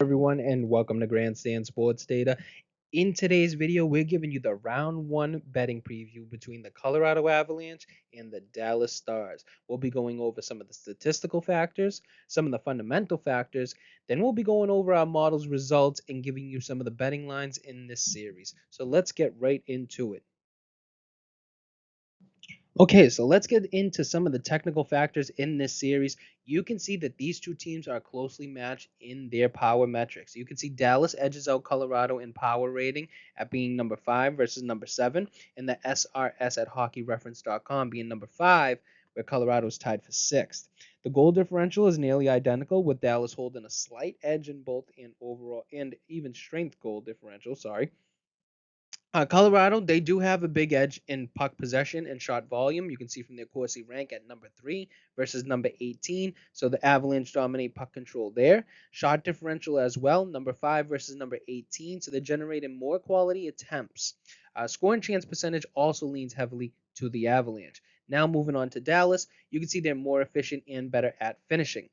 Everyone, and welcome to Grandstand Sports Data. In today's video, we're giving you the round one betting preview between the Colorado Avalanche and the Dallas Stars. We'll be going over some of the statistical factors, some of the fundamental factors, then we'll be going over our model's results and giving you some of the betting lines in this series. So let's get right into it. Okay, so let's get into some of the technical factors in this series. You can see that these two teams are closely matched in their power metrics. You can see Dallas edges out Colorado in power rating at being number 5 versus number 7, and the SRS at hockeyreference.com being number 5, where Colorado is tied for 6th. The goal differential is nearly identical, with Dallas holding a slight edge in both in overall and even strength goal differential, Colorado, they do have a big edge in puck possession and shot volume. You can see from their Corsi rank at number 3 versus number 18. So the Avalanche dominate puck control there. Shot differential as well, number 5 versus number 18. So they're generating more quality attempts. Scoring chance percentage also leans heavily to the Avalanche. Now moving on to Dallas, you can see they're more efficient and better at finishing.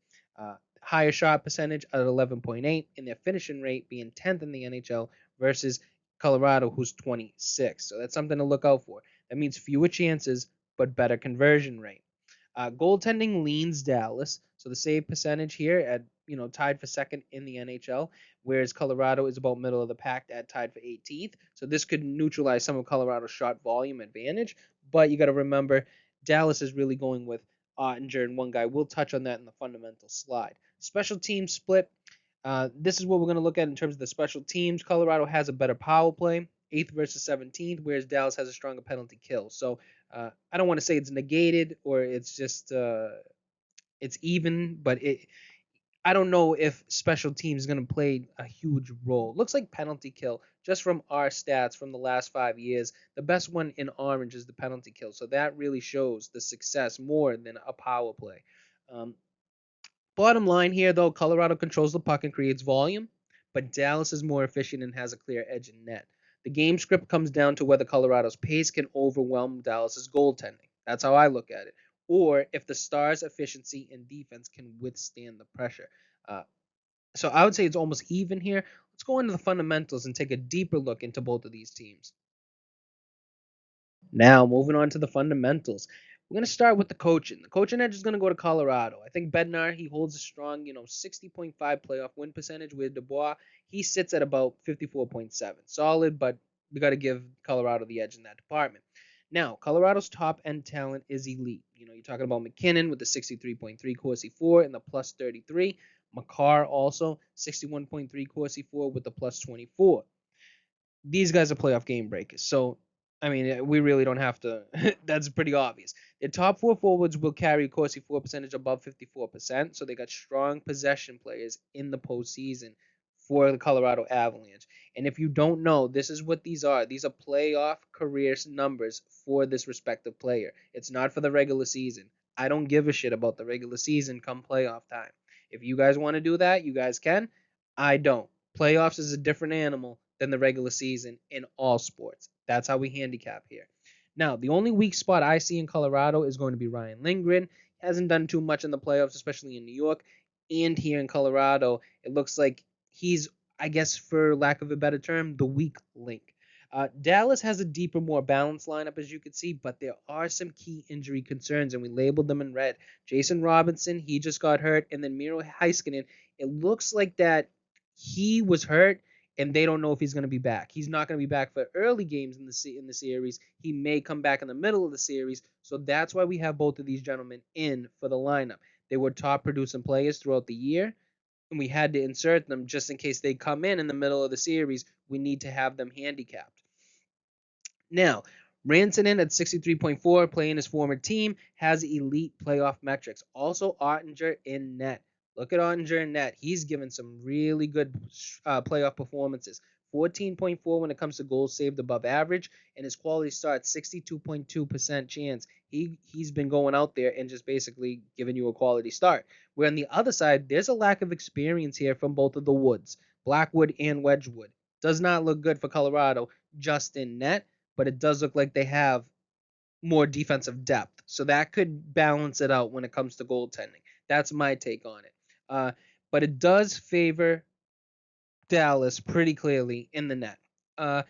Higher shot percentage at 11.8, and their finishing rate being 10th in the NHL versus Colorado, who's 26. So that's something to look out for. That means fewer chances, but better conversion rate. Goaltending leans Dallas, so the save percentage here at tied for second in the NHL, whereas Colorado is about middle of the pack at tied for 18th. So this could neutralize some of Colorado's shot volume advantage, but you got to remember Dallas is really going with Ottinger and one guy. We'll touch on that in the fundamental slide. Special team split. This is what we're going to look at in terms of the special teams. Colorado has a better power play, 8th versus 17th, whereas Dallas has a stronger penalty kill. So I don't want to say it's negated or it's just it's even, but I don't know if special teams is going to play a huge role. Looks like penalty kill, just from our stats from the last 5 years, the best one in orange is the penalty kill. So that really shows the success more than a power play. Um, Bottom line here, though, Colorado controls the puck and creates volume, but Dallas is more efficient and has a clear edge in net. The game script comes down to whether Colorado's pace can overwhelm Dallas's goaltending. That's how I look at it. Or if the Stars' efficiency and defense can withstand the pressure. Uh, so I would say it's almost even here. Let's go into the fundamentals and take a deeper look into both of these teams. Now, moving on to the fundamentals. We're going to start with the coaching. The coaching edge is going to go to Colorado. I think Bednar, he holds a strong, 60.5 playoff win percentage with Dubois. He sits at about 54.7. Solid, but we got to give Colorado the edge in that department. Now, Colorado's top end talent is elite. You're talking about McKinnon with the 63.3 Corsi 4 and the plus 33. Makar also 61.3 Corsi 4 with the plus 24. These guys are playoff game breakers. So, I mean, we really don't have to. That's pretty obvious. Their top four forwards will carry Corsi 4 percentage above 54%. So they got strong possession players in the postseason for the Colorado Avalanche. And if you don't know, this is what these are. These are playoff career numbers for this respective player. It's not for the regular season. I don't give a shit about the regular season come playoff time. If you guys want to do that, you guys can. I don't. Playoffs is a different animal than the regular season in all sports. That's how we handicap here. Now, the only weak spot I see in Colorado is going to be Ryan Lindgren. He hasn't done too much in the playoffs, especially in New York. And here in Colorado, it looks like he's, I guess, for lack of a better term, the weak link. Dallas has a deeper, more balanced lineup, as you can see, but there are some key injury concerns, and we labeled them in red. Jason Robinson, he just got hurt, and then Miro Heiskanen, it looks like that he was hurt, and they don't know if he's going to be back. He's not going to be back for early games in the series. He may come back in the middle of the series, so that's why we have both of these gentlemen in for the lineup. They were top producing players throughout the year, and we had to insert them just in case they come in the middle of the series. We need to have them handicapped. Now, Rantanen at 63.4, playing his former team, has elite playoff metrics. Also, Ottinger in net. Look at Ottinger in net. He's given some really good playoff performances. 14.4 when it comes to goals saved above average, and his quality start 62.2% chance. He's been going out there and just basically giving you a quality start. Where on the other side, there's a lack of experience here from both of the Woods, Blackwood and Wedgwood. Does not look good for Colorado just in net, but it does look like they have more defensive depth. So that could balance it out when it comes to goaltending. That's my take on it. But it does favor Dallas pretty clearly in the net. Uh,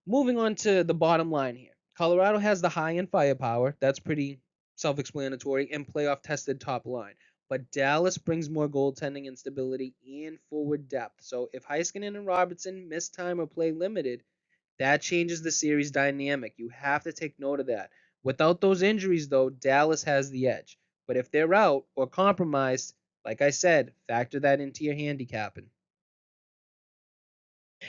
Moving on to the bottom line here. Colorado has the high end firepower. That's pretty self explanatory and playoff tested top line. But Dallas brings more goaltending instability and forward depth. So if Heiskanen and Robertson miss time or play limited, that changes the series dynamic. You have to take note of that. Without those injuries, though, Dallas has the edge. But if they're out or compromised, like I said, factor that into your handicapping.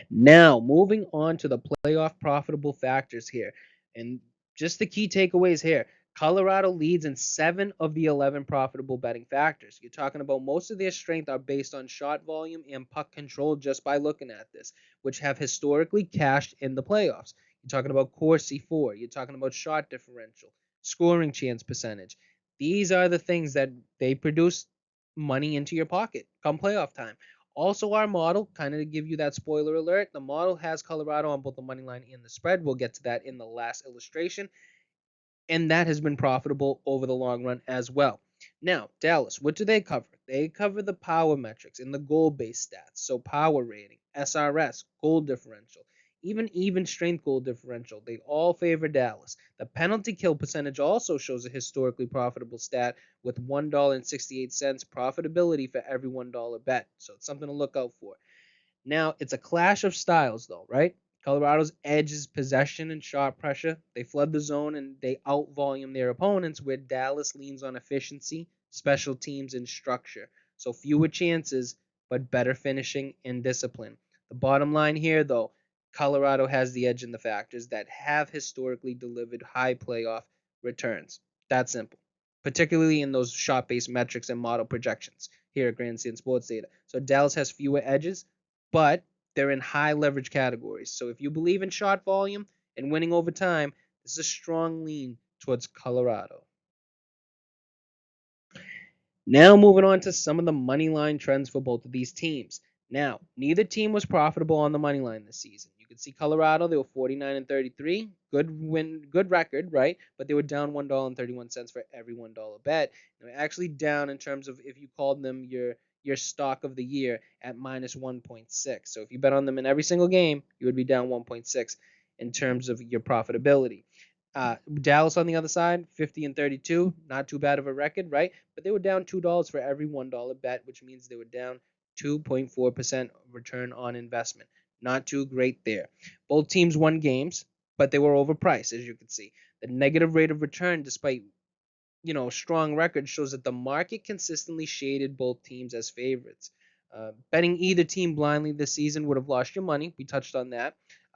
Now, moving on to the playoff profitable factors here. And just the key takeaways here. Colorado leads in 7 of the 11 profitable betting factors. You're talking about most of their strength are based on shot volume and puck control just by looking at this, which have historically cashed in the playoffs. You're talking about Corsi 4. You're talking about shot differential, scoring chance percentage. These are the things that they produce money into your pocket come playoff time. Also, our model, kind of to give you that spoiler alert, the model has Colorado on both the money line and the spread. We'll get to that in the last illustration. And that has been profitable over the long run as well. Now, Dallas, what do they cover? They cover the power metrics and the goal based stats. So, power rating, SRS, goal differential, even strength goal differential. They all favor Dallas. The penalty kill percentage also shows a historically profitable stat with $1.68 profitability for every $1 bet. So, it's something to look out for. Now, it's a clash of styles, though, right? Colorado's edge is possession and shot pressure. They flood the zone and they outvolume their opponents, where Dallas leans on efficiency, special teams, and structure. So fewer chances, but better finishing and discipline. The bottom line here, though, Colorado has the edge in the factors that have historically delivered high playoff returns. That's simple, particularly in those shot based metrics and model projections here at Grandstand Sports Data. So Dallas has fewer edges, but they're in high leverage categories. So if you believe in shot volume and winning over time, this is a strong lean towards Colorado. Now moving on to some of the money line trends for both of these teams. Now, neither team was profitable on the money line this season. You can see Colorado, they were 49 and 33, good record, right? But they were down $1.31 for every $1 bet. They were actually down in terms of if you called them your stock of the year at minus 1.6. So if you bet on them in every single game, you would be down 1.6 in terms of your profitability. Dallas on the other side, 50 and 32, not too bad of a record, right? But they were down $2 for every $1 bet, which means they were down 2.4% return on investment. Not too great there. Both teams won games, but they were overpriced, as you can see. The negative rate of return, despite strong record, shows that the market consistently shaded both teams as favorites. Betting either team blindly this season would have lost your money. We touched on that.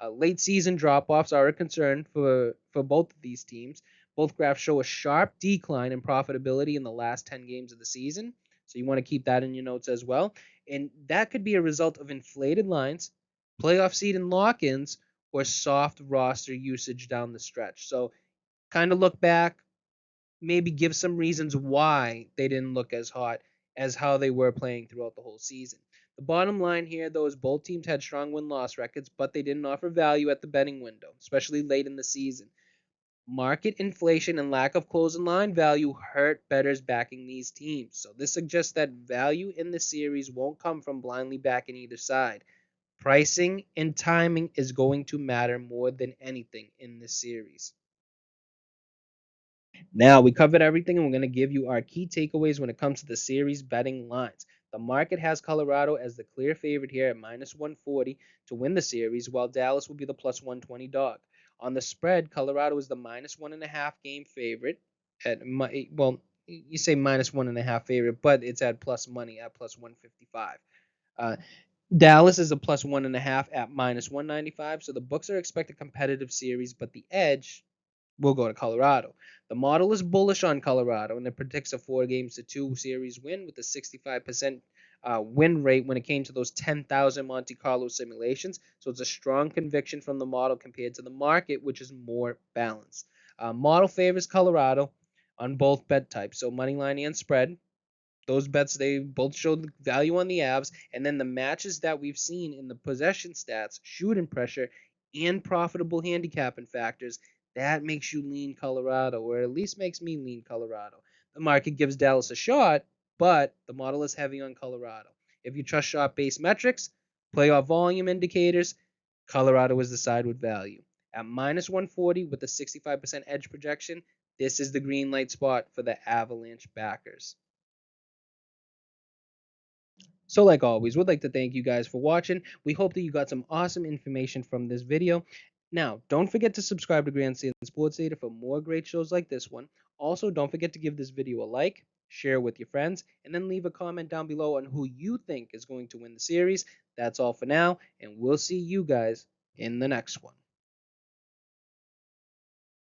Late season drop offs are a concern for both of these teams. Both graphs show a sharp decline in profitability in the last 10 games of the season. So you want to keep that in your notes as well. And that could be a result of inflated lines, playoff seed and lock ins, or soft roster usage down the stretch. So kind of look back, maybe give some reasons why they didn't look as hot as how they were playing throughout the whole season. The bottom line here, though, is both teams had strong win-loss records, but they didn't offer value at the betting window, especially late in the season. Market inflation and lack of closing line value hurt bettors backing these teams. So this suggests that value in the series won't come from blindly backing either side. Pricing and timing is going to matter more than anything in this series. Now, we covered everything, and we're going to give you our key takeaways when it comes to the series betting lines. The market has Colorado as the clear favorite here at minus 140 to win the series, while Dallas will be the plus 120 dog. On the spread, Colorado is the minus 1.5 game favorite at well, you say minus 1.5 favorite, but it's at plus money at plus 155. Uh, Dallas is a plus 1.5 at minus 195, so the books are expect a competitive series, but the edge will go to Colorado. The model is bullish on Colorado, and it predicts a 4-2 series win with a 65% win rate when it came to those 10,000 Monte Carlo simulations. So it's a strong conviction from the model compared to the market, which is more balanced. Model favors Colorado on both bet types, so money line and spread. Those bets, they both showed value on the Avs, and then the matches that we've seen in the possession stats, shooting pressure, and profitable handicapping factors, that makes you lean Colorado, or at least makes me lean Colorado. The market gives Dallas a shot, but the model is heavy on Colorado. If you trust shot-based metrics, Playoff volume indicators, Colorado is the side with value. At minus 140 with a 65% edge projection, this is the green light spot for the Avalanche backers. So like always, we'd like to thank you guys for watching. We hope that you got some awesome information from this video. Now, don't forget to subscribe to Grandstand Sports Data for more great shows like this one. Also, don't forget to give this video a like, share with your friends, and then leave a comment down below on who you think is going to win the series. That's all for now, and we'll see you guys in the next one.